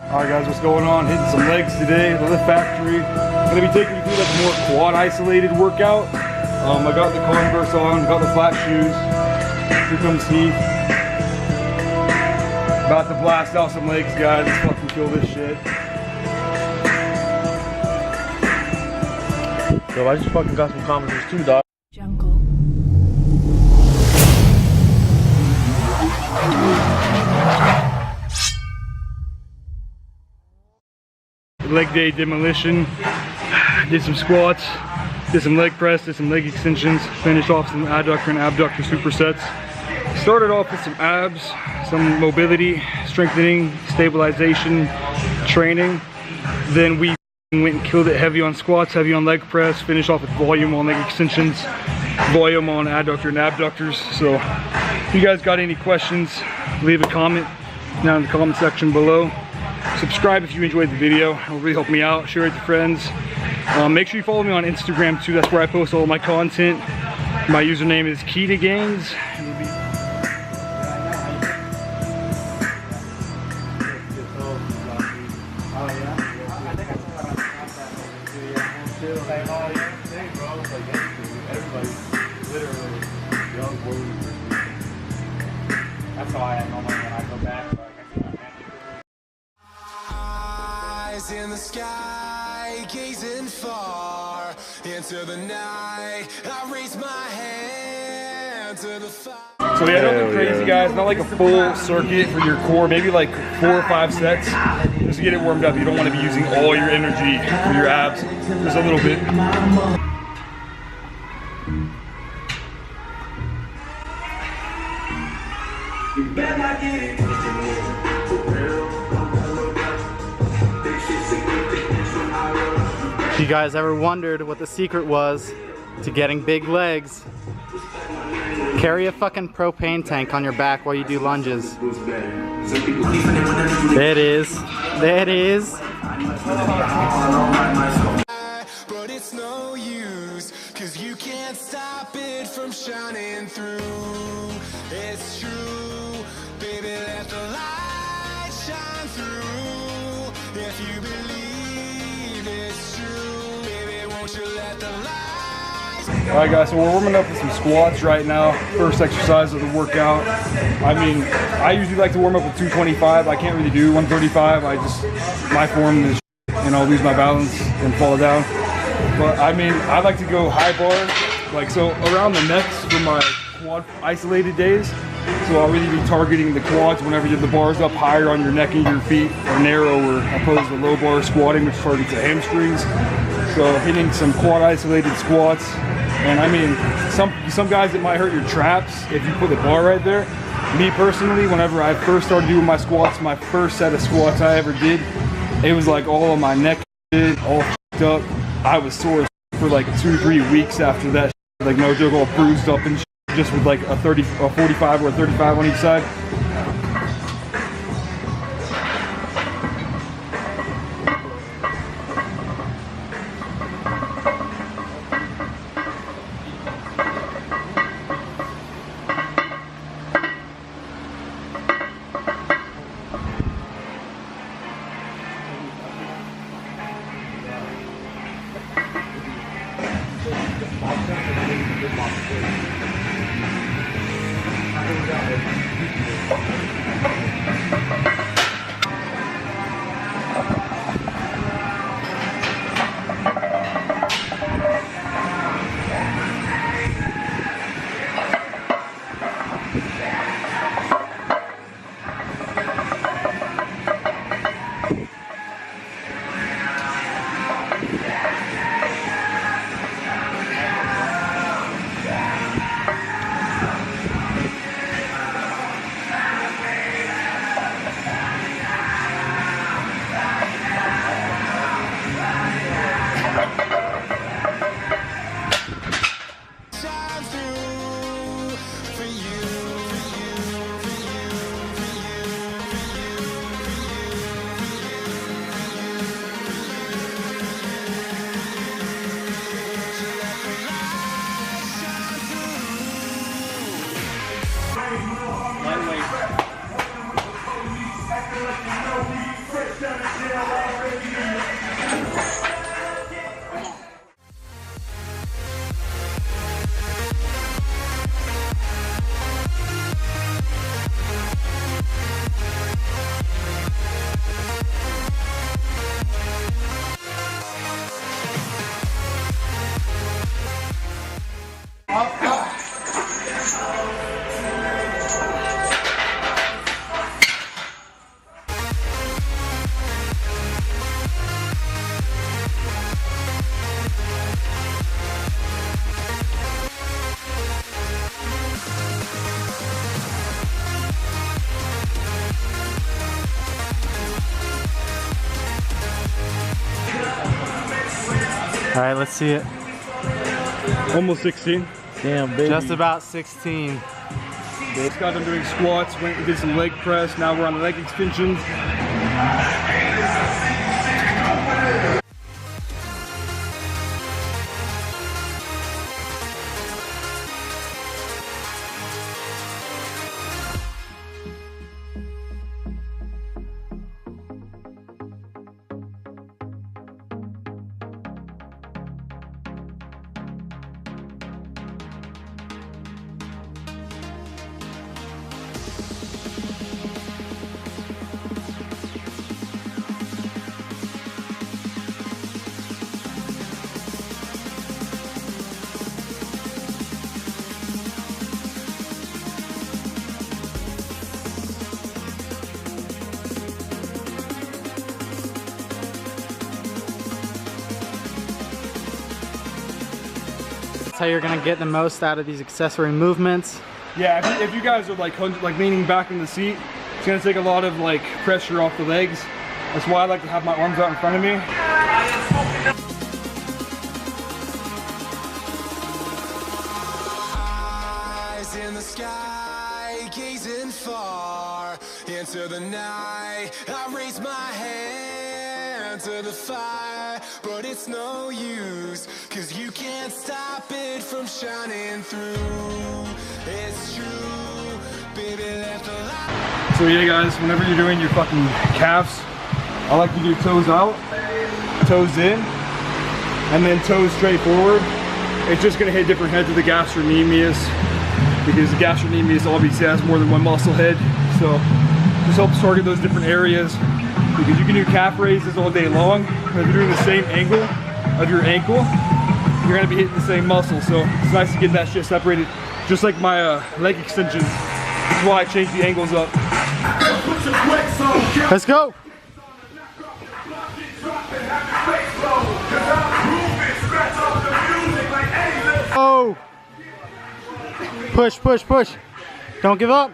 Alright guys, what's going on? Hitting some legs today at the Lift Factory. I'm going to be taking you through like a more quad isolated workout. I got the Converse on, got the flat shoes. Here comes Heath. About to blast out some legs, guys. Let's fucking kill this shit. Yo, I just fucking got some commenters too, dog. Jungle. Leg day demolition. Did some squats, did some leg press, did some leg extensions, finished off some adductor and abductor supersets. Started off with some abs, some mobility, strengthening, stabilization, training. Then we went and killed it heavy on squats, heavy on leg press, finished off with volume on leg extensions, volume on adductor and abductors. So if you guys got any questions, leave a comment down in the comment section below. Subscribe if you enjoyed the video. It'll really help me out. Share it to friends. Make sure you follow me on Instagram too. That's where I post all my content. My username is KitaGains. That's how I am normally when I go back. Eyes in the sky, gazing far into the night. I raise my hand to the fire. So yeah, nothing crazy, guys. Not like a full circuit for your core. Maybe like 4 or 5 sets just to get it warmed up. You don't want to be using all your energy for your abs. Just a little bit. If you guys ever wondered what the secret was to getting big legs, carry a fucking propane tank on your back while you do lunges. There it is. There it is. But it's no use, 'cause you can't stop it from shining through. It's true, baby, let the light shine through. If you believe it's true, baby, won't you let the light. Alright guys, so we're warming up with some squats right now. First exercise of the workout. I mean, I usually like to warm up with 225. I can't really do 135. My form is, and I'll lose my balance and fall down. But I mean, I like to go high bar, like so around the necks for my quad isolated days. So I'll really be targeting the quads whenever you have the bars up higher on your neck and your feet, or narrower, opposed to low bar squatting, which targets the hamstrings. So hitting some quad isolated squats. And I mean, some guys, it might hurt your traps if you put the bar right there. Me personally, whenever I first started doing my squats, my first set of squats I ever did, it was like all of my neck all f***ed up. I was sore for like 2-3 weeks after that, like no joke, all bruised up and just with like a 45 or a 35 on each side. right, let's see it. Almost 16. Damn, baby. Just about 16. Just got done doing squats, went and did some leg press. Now we're on the leg extensions. How you're gonna get the most out of these accessory movements. Yeah, if you guys are like leaning back in the seat, it's gonna take a lot of like pressure off the legs. That's why I like to have my arms out in front of me. Eyes in the sky, gazing far into the night. I raise my hand to the fire, but it's no use, 'cause you can't stop it from shining through. It's true, baby, let the light. So yeah guys, whenever you're doing your fucking calves, I like to do toes out, toes in, and then toes straight forward. It's just gonna hit different heads of the gastrocnemius, because the gastrocnemius obviously has more than one muscle head. So just helps target those different areas, because you can do calf raises all day long. If you're doing the same angle of your ankle, you're gonna be hitting the same muscle. So it's nice to get that shit separated, just like my leg extension. This is why I changed the angles up. Let's go. Oh! Push, push, push. Don't give up.